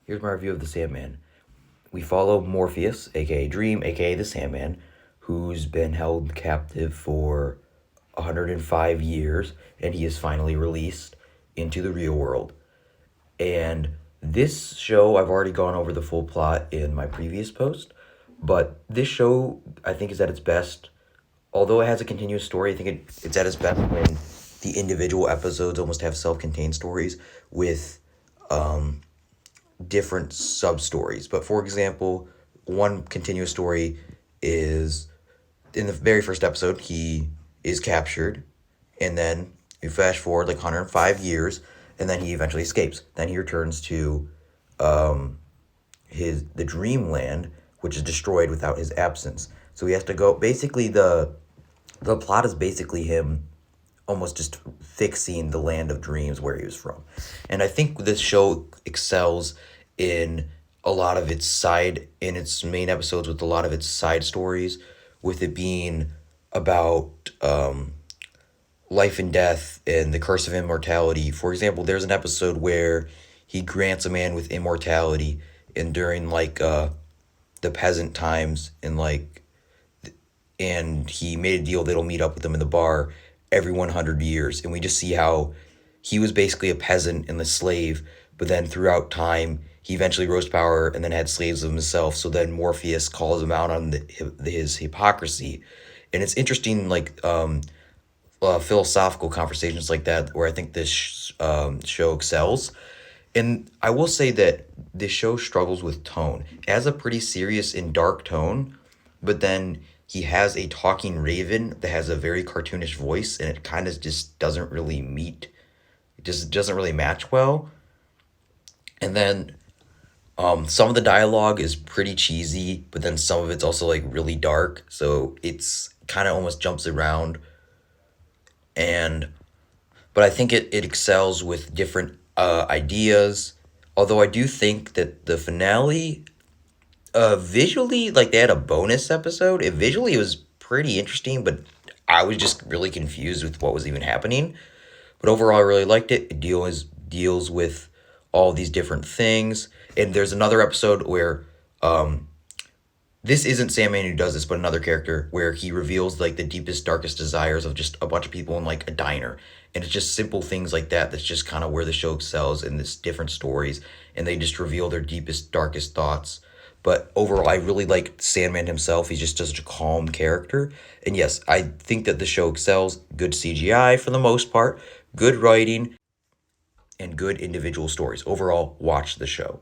Here's my review of the Sandman. We follow Morpheus, aka Dream, aka the Sandman, who's been held captive for 105 years, and he is finally released into the real world. And this show, I've already gone over the full plot in my previous post, but this show, I think, is at its best. Although it has a continuous story, I think it's at its best when the individual episodes almost have self contained stories with different sub stories. But for example, one continuous story is in the very first episode, he is captured, and then you flash forward like 105 years, and then he eventually escapes. Then he returns to the dreamland, which is destroyed without his absence. So he has to go. Basically, the plot is basically him almost just fixing the land of dreams where he was from. And I think this show excels in in its main episodes with a lot of its side stories, with it being about life and death and the curse of immortality. For example, there's an episode where he grants a man with immortality, and during the peasant times, and he made a deal that he'll meet up with him in the bar every 100 years. And we just see how he was basically a peasant and a slave, but then throughout time, he eventually rose to power and then had slaves of himself. So then Morpheus calls him out on his hypocrisy. And it's interesting, philosophical conversations like that, where I think this show excels. And I will say that this show struggles with tone. It has a pretty serious and dark tone, but then he has a talking raven that has a very cartoonish voice, and it kind of just doesn't really meet, it just doesn't really match well. And then some of the dialogue is pretty cheesy, but then some of it's also like really dark, so it's kind of almost jumps around. And but I think it excels with different ideas. Although I do think that the finale, visually, like they had a bonus episode. It was pretty interesting, but I was just really confused with what was even happening. But overall, I really liked it. It deals with all these different things. And there's another episode where this isn't Sandman who does this, but another character where he reveals like the deepest, darkest desires of just a bunch of people in like a diner. And it's just simple things like that. That's just kind of where the show excels in this different stories. And they just reveal their deepest, darkest thoughts. But overall, I really like Sandman himself. He's just such a calm character. And yes, I think that the show excels. Good CGI for the most part, good writing, and good individual stories. Overall, watch the show.